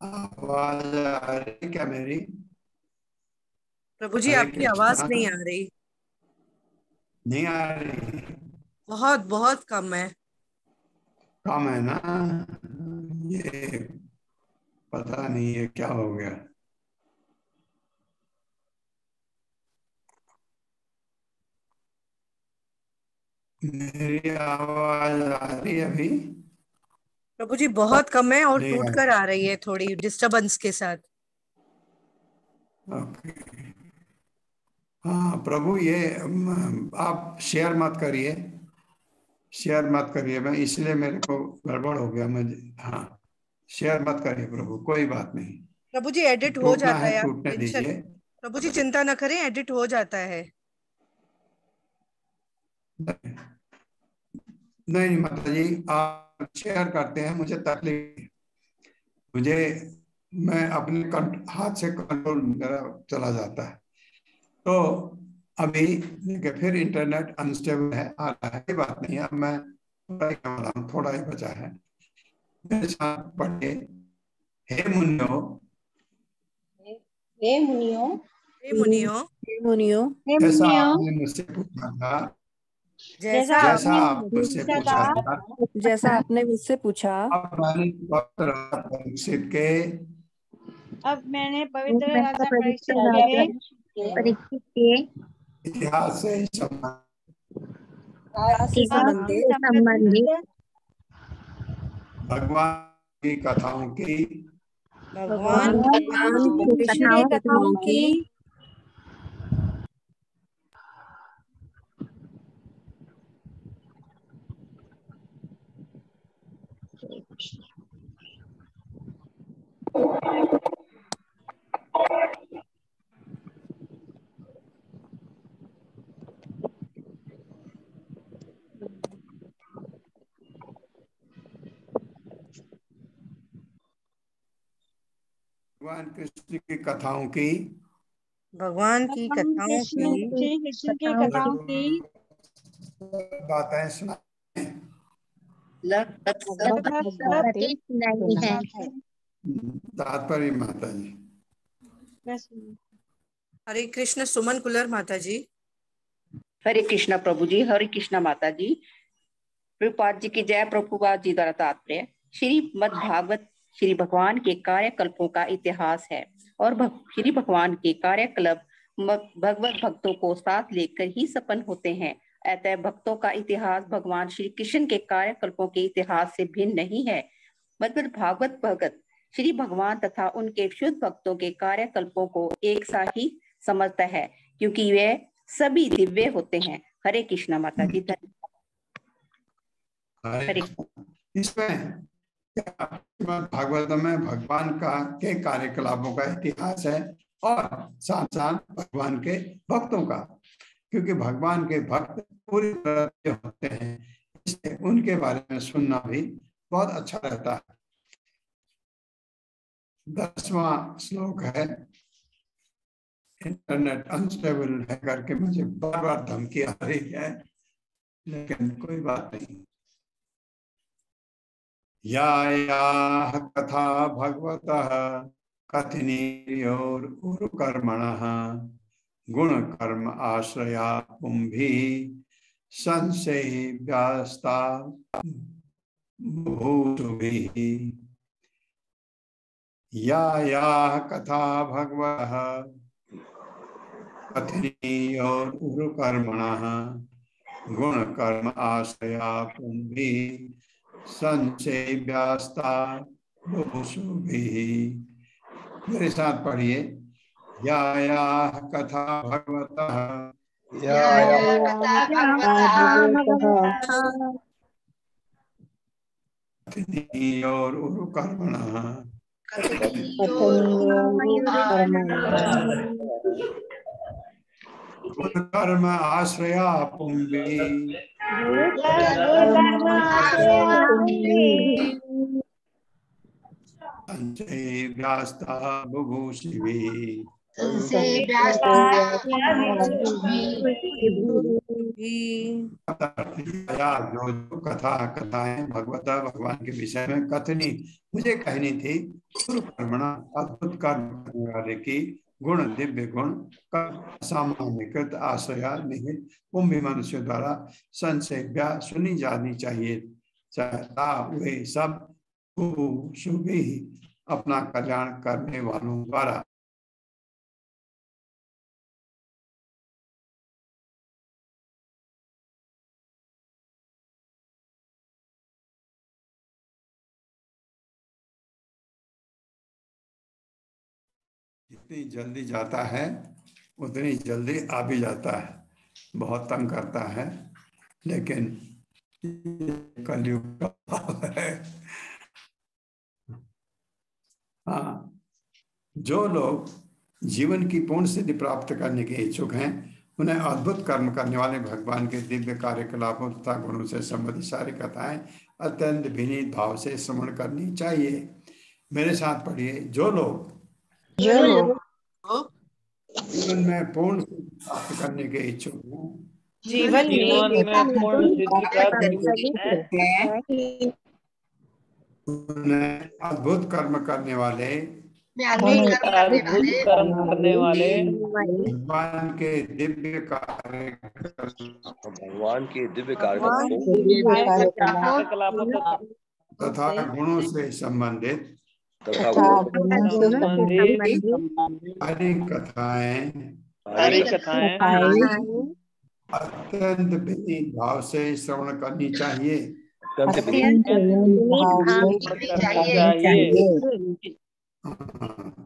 आवाज आ रही क्या मेरी? प्रभु जी हरे आपकी आवाज कृष्णा। नहीं आ रही, नहीं आ रही, बहुत बहुत कम है। कम है ना? ये पता नहीं है क्या हो गया। मेरी आवाज आ रही है अभी? प्रभु जी बहुत कम है और नहीं टूट आ कर आ रही है, थोड़ी डिस्टरबेंस के साथ। ओके। हाँ प्रभु, ये आप शेयर मत करिए, शेयर मत करिए। मैं इसलिए मेरे को गड़बड़ हो गया मुझे। हाँ, शेयर मत करिए प्रभु, कोई बात नहीं। प्रभु जी एडिट हो टूटना जाता है है, आप टूटने टेंशन, दीजिए। प्रभु जी चिंता न करें, एडिट हो जाता है। नहीं माता जी, आप शेयर करते हैं, मुझे तकलीफ, मुझे मैं अपने हाथ से कंट्रोल मेरा चला जाता है। तो अभी देखिए, फिर इंटरनेट अनस्टेबल है, आ रहा है, कोई बात नहीं है। अब मैं थोड़ा ही वाला हूँ, थोड़ा ही बचा है। मेरे साथ पढ़े, हे मुनियो, हे मुनियो, हे मुनियो, मुनियो, जैसा आपने मुझसे पूछा था, जैसा जैसा आप मुझसे पूछा था, जैसा आपने मुझसे पूछा, अब मैंने पवित्र परीक्षित के अब मैंने पवित्र राजा परीक्षित के इतिहास से संबंधित भगवान की कथाओं की भगवान कृष्ण की कथाओं की भगवान कृष्ण की कथाओं की भगवान की कथाओं की बातें सुना नहीं है। तात्पर्य माता जी। हरे कृष्ण सुमन कुलर माता जी। हरे कृष्णा प्रभु जी, हरे कृष्णा माता जी। प्रभुपाद जी की जय। प्रभुपाद जी द्वारा तात्पर्य, श्रीमद् भागवत श्री भगवान के कार्यकल्पों का इतिहास है और श्री भगवान के कार्यकल्प भगवत भक्तों को साथ लेकर ही संपन्न होते हैं। अतः भक्तों का इतिहास भगवान श्री कृष्ण के कार्यकल्पों के इतिहास से भिन्न नहीं है। मतलब भागवत भगत श्री भगवान तथा उनके शुद्ध भक्तों के कार्यकल्पों को एक सा ही समझता है, क्योंकि वे सभी दिव्य होते हैं। हरे कृष्णा माता जी। हरे इसमें भागवत में भगवान के कार्यकलापों का इतिहास है और साथ साथ भगवान के भक्तों का, क्योंकि भगवान के भक्त पूरी तरह से होते हैं, इसलिए उनके बारे में सुनना भी बहुत अच्छा रहता है। 10वां श्लोक है, इंटरनेट अनस्टेबल है करके मुझे बार बार धमकी आ रही है, लेकिन कोई बात नहीं। या कथा भगवतः कथनीयोरुकर्मणः गुण कर्म आश्रया पुंभी संशय व्यास्ता भूतुभिः। या कथा भगवतः कथनीयोरुकर्मणः गुण कर्म आश्रया पुंभी संशय व्यास्ता भूतुभिः। मेरे साथ पढ़िए। या कथा भगवतः कथनीयोरुकर्मणः गुण कर्म आश्रया पुंभी संशय व्यास्ता बुभूषिभिः। जो कथाएं भगवता भगवान के विषय में कथनी मुझे कहनी थी, कर्मणा अद्भुत कर्म करने वाले की गुण दिव्य गुण सामान्यकृत आश्रया निहित कुंभी मनुष्य द्वारा संशय सुनी जानी चाहिए, वे सब शुभ ही अपना कल्याण करने वालों द्वारा। जितनी जल्दी जाता है उतनी जल्दी आ भी जाता है। बहुत तंग करता है, लेकिन कलयुग का भाव है। हाँ, जो लोग जीवन की पूर्ण सिद्धि प्राप्त करने के इच्छुक हैं, उन्हें अद्भुत कर्म करने वाले भगवान के दिव्य कार्यकलापों तथा गुणों से संबंधित सारी कथाएं अत्यंत विनीत भाव से श्रवण करनी चाहिए। मेरे साथ पढ़िए। जो लोग जीवन में पूर्ण सिद्धि प्राप्त करने के इच्छुक हैं, जीवन में पूर्ण सिद्धि प्राप्त हैं, उन्हें अद्भुत कर्म करने वाले भगवान के दिव्य कार्यकलापों तथा गुणों से संबंधित सारी कथाएं अत्यंत विनीत भाव से श्रवण करनी चाहिए।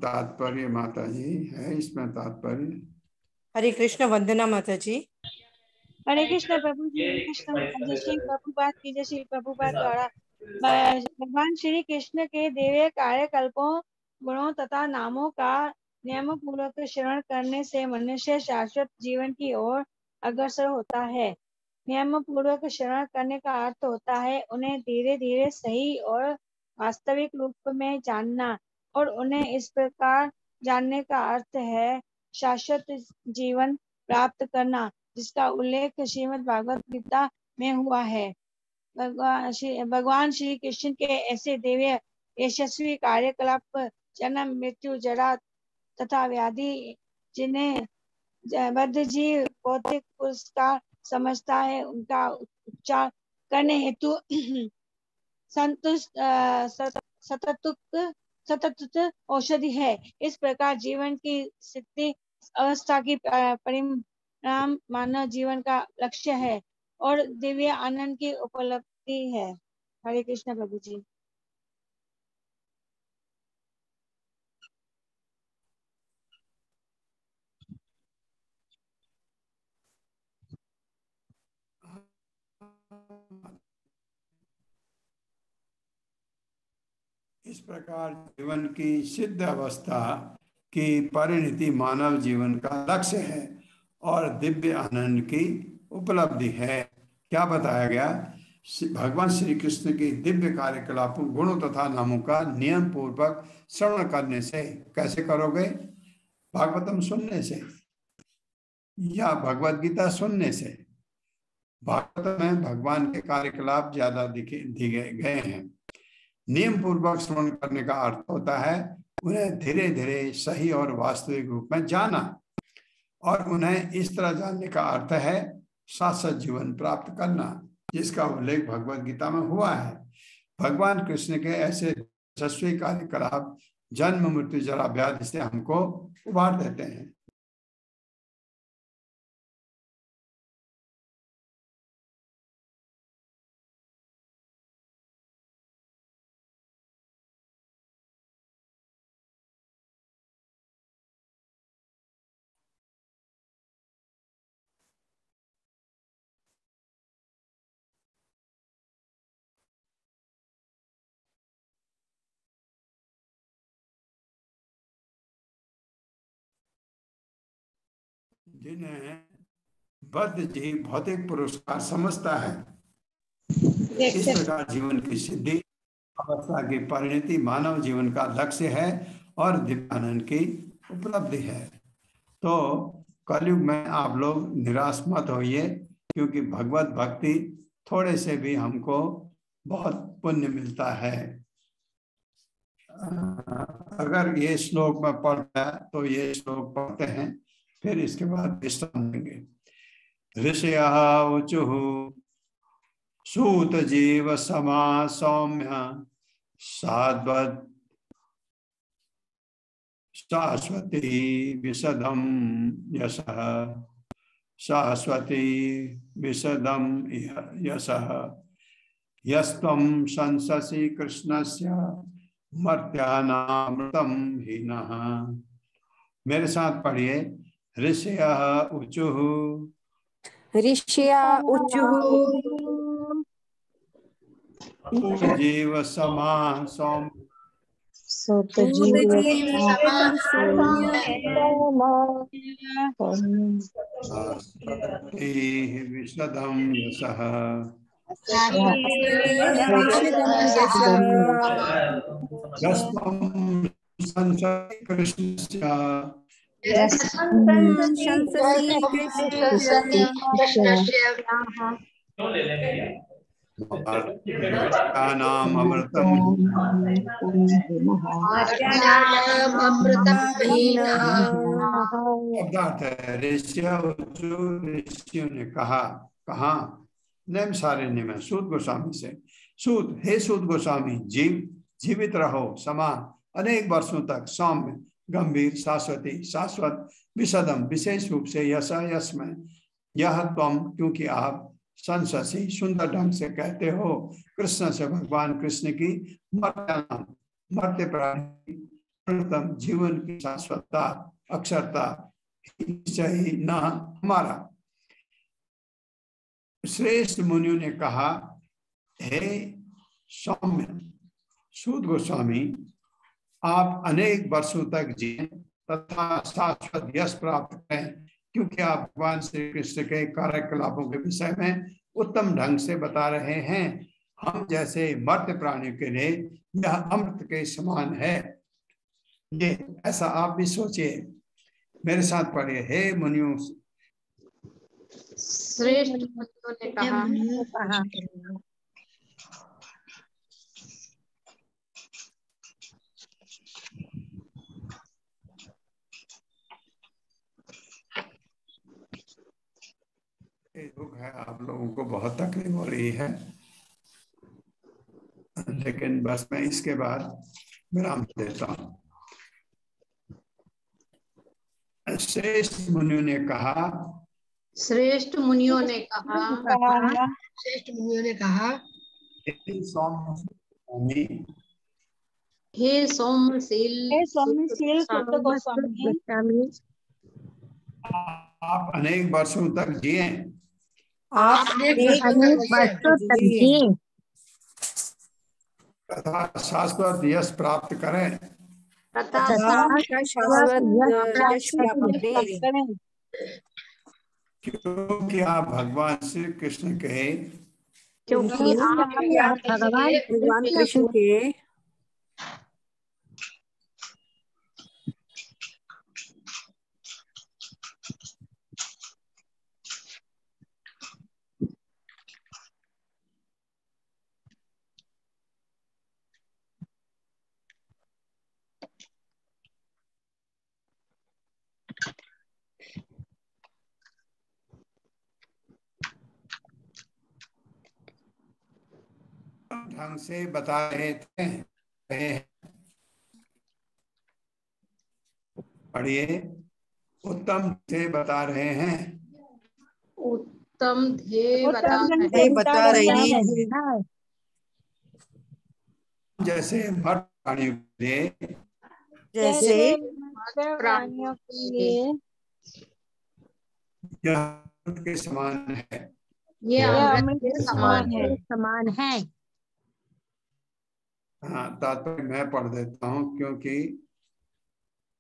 तात्पर्य माता जी है इसमें तात्पर्य। हरे कृष्ण। वंदना माता जी। हरे कृष्ण प्रभु जी। हरे कृष्ण जय श्री प्रभुपाद की जय। श्री प्रभुपाद द्वारा भगवान श्री कृष्ण के दिव्य कार्यकल्पों गुणों तथा नामों का नियम पूर्वक श्रवण करने से मनुष्य शाश्वत जीवन की ओर अग्रसर होता है। नियम पूर्वक श्रवण करने का अर्थ होता है उन्हें धीरे धीरे सही और वास्तविक रूप में जानना, और उन्हें इस प्रकार जानने का अर्थ है शाश्वत जीवन प्राप्त करना, जिसका उल्लेख श्रीमद् भागवत गीता में हुआ है। भगवान श्री कृष्ण के ऐसे दिव्य यशस्वी कार्यकलाप जन्म मृत्यु जरा तथा व्याधि जिन्हें बद्ध जीव भौतिक पुरस्कार समझता है, उनका उपचार करने हेतु सतत औषधि है। इस प्रकार जीवन की स्थिति अवस्था की परिणाम मानव जीवन का लक्ष्य है और दिव्य आनंद की उपलब्धि है। हरे कृष्ण प्रभु जी। इस प्रकार जीवन की सिद्ध अवस्था की परिणति मानव जीवन का लक्ष्य है और दिव्य आनंद की उपलब्धि है। क्या बताया गया? भगवान श्री कृष्ण की दिव्य कार्यकलापों गुणों तथा नामों का नियम पूर्वक श्रवण करने से। कैसे करोगे? भागवतम सुनने से या भगवत गीता सुनने से। भागवत में भगवान के कार्यकलाप ज्यादा दिए गए हैं। नियम पूर्वक श्रवण करने का अर्थ होता है उन्हें धीरे धीरे सही और वास्तविक रूप में जाना, और उन्हें इस तरह जानने का अर्थ है शाश्वत जीवन प्राप्त करना, जिसका उल्लेख भगवत गीता में हुआ है। भगवान कृष्ण के ऐसे यशस्वी कार्यकलाप जन्म मृत्यु जरा व्याधि से हमको उबार देते हैं। जिन्हें बद्ध जीव भौतिक पुरस्कार समझता है, इस प्रकार जीवन की सिद्धि अवस्था की परिणति मानव जीवन का लक्ष्य है और दिव्यानंद की उपलब्धि है। तो कलयुग में आप लोग निराश मत होइए, क्योंकि भगवत भक्ति थोड़े से भी हमको बहुत पुण्य मिलता है। अगर ये श्लोक में पढ़ता है तो ये श्लोक पढ़ते हैं, फिर इसके बाद विश्राम देंगे। ऋषयः ऊचुः सूत जीव समा सौम्य साद्वत् शाश्वती विशदम यशः शाश्वती विशदम यशः यस्त्वं संससि कृष्णस्य मर्त्यानामृतं हीनः। मेरे साथ पढ़िए। ऋषयः ऊचुः ऋषया ऊचुः जीव समा सौम्य विशदं यशः यस्त्वं संससि कृष्णस्य ऋषियों ने कहा नेम सारे निम है सूत गोस्वामी से। सूत, हे सूत गोस्वामी, जीवित रहो समान अनेक वर्षों तक, सौम्य गंभीर शाश्वती शाश्वत, विशदम विशेष रूप से, यश में, यह तुम क्योंकि आप संससी सुंदर ढंग से कहते हो कृष्ण से भगवान कृष्ण की मर्त्य प्राणी जीवन की शाश्वतता अक्षरता ही न हमारा। श्रेष्ठ मुनियों ने कहा, हे सौम्य सूत गोस्वामी, आप अनेक वर्षों तक जिए तथा शाश्वत यश प्राप्त करें, क्योंकि आप भगवान श्री कृष्ण के कार्यकलापों के विषय में उत्तम ढंग से बता रहे हैं। हम जैसे मर्त्य प्राणियों के लिए यह अमृत के समान है। ये ऐसा आप भी सोचिए। मेरे साथ पढ़िए। हे मुनियों, श्रेष्ठ मुनियों ने कहा, दुख है, आप लोगों को बहुत तकलीफ हो रही है, लेकिन बस मैं इसके बाद विराम देता हूँ। श्रेष्ठ मुनियों ने कहा, श्रेष्ठ मुनियों ने कहा, श्रेष्ठ मुनियों ने कहा, हे सौम्यशील सुत गोस्वामी, आप अनेक वर्षों तक जिए, आप अनेक वर्षों तक जिए तथा शाश्वत यश प्राप्त करें, क्योंकि आप भगवान श्री कृष्ण के भगवान कृष्ण के ढंग से बता रहे थे। पढ़िए, उत्तम से बता रहे हैं। उत्तम ध्येय बता उत्तम रहे बता रही है। जैसे मठ प्राणियों के लिए, जैसे मत्स्य प्राणियों के लिए यह अमृत के समान है। ये यह अमृत अमृत के के समान समान है। है। समान है। हाँ, तात्पर्य मैं पढ़ देता हूँ क्योंकि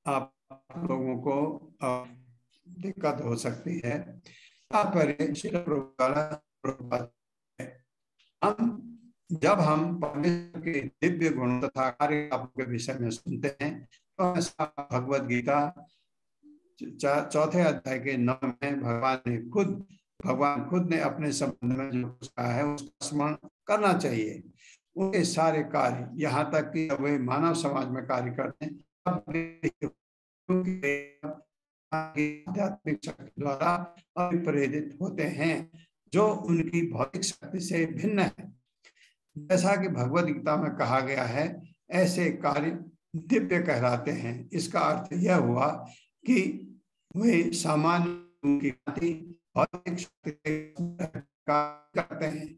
आप लोगों को दिक्कत हो सकती है। तात्पर्य श्रील प्रभुपाद है। जब हम परमेश्वर के दिव्य गुण तथा कार्य के विषय में सुनते हैं तो भगवद गीता चौथे अध्याय के 9 में भगवान खुद ने अपने संबंध में जो कुछ कहा है उसका स्मरण करना चाहिए। उनके सारे कार्य, यहाँ तक कि वे मानव समाज में कार्य करते हैं, आध्यात्मिक शक्ति द्वारा प्रेरित होते हैं जो उनकी भौतिक शक्ति से भिन्न है। जैसा कि भगवद गीता में कहा गया है, ऐसे कार्य दिव्य कहलाते हैं। इसका अर्थ यह हुआ कि वे सामान्य की भौतिक शक्ति करते हैं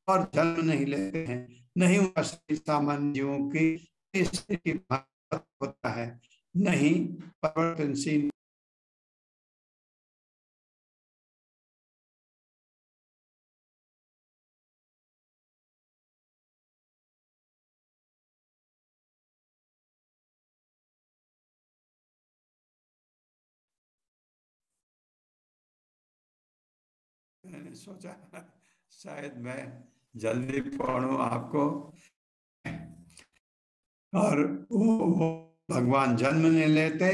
और जन्म नहीं लेते हैं, नहीं उनका शरीर सामान्य जीवों की होता है, नहीं परिवर्तनशील। मैंने सोचा शायद मैं जल्दी पढ़ूं आपको। और वो भगवान जन्म नहीं लेते,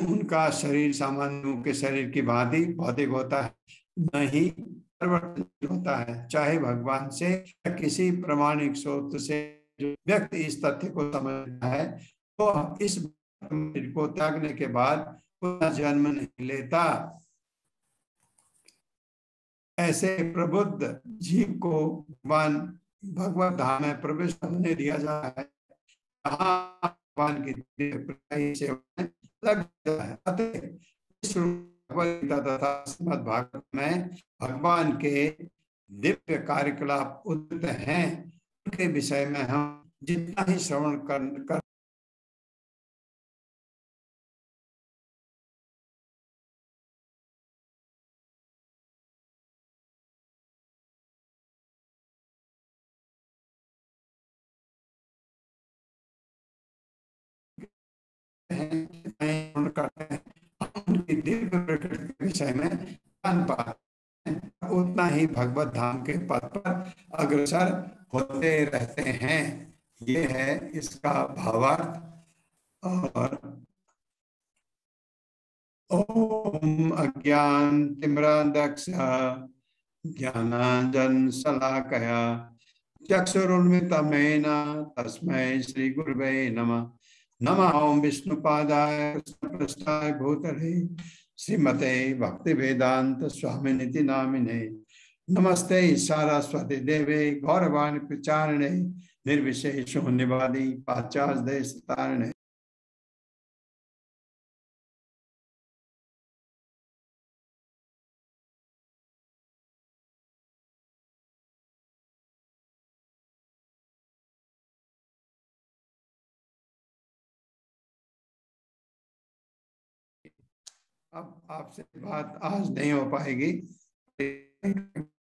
उनका शरीर सामान्यों के शरीर की भांति भौतिक होता है, नहीं परिवर्तन होता है। चाहे भगवान से या किसी प्रामाणिक स्रोत से जो व्यक्ति इस तथ्य को समझता है तो इस को त्यागने के बाद पुनः जन्म नहीं लेता। ऐसे प्रबुद्ध जीव को भगवान भगवत धाम में प्रवेश होने दिया जाता है, भगवान की सेवा में लग जाता है। तथा श्रीमद् भागवत में भगवान के दिव्य कार्यकलाप उदित हैं, उनके विषय में हम जितना ही श्रवण कर करते हैं, उनकी दिव्य प्रकृति के विषय में जान पाते हैं, उतना ही भगवत धाम के पद पर अग्रसर होते रहते हैं। ये है इसका भावार्थ। और ओम अज्ञान तिम्रांधक्ष ज्ञानांजन शलाकया चक्षुरुन्मिलितं तस्मै श्री गुरुवे नमः। नमः ओम विष्णुपादाय कृष्णपृष्ठाय भूतले श्रीमते भक्तिवेदांत स्वामिनिति नामिने। नमस्ते सारस्वती देवे गौरवाणी प्रचारिणे निर्विशेष शून्यवादी पाश्चात्य देश तारिणे। अब आपसे बात आज नहीं हो पाएगी।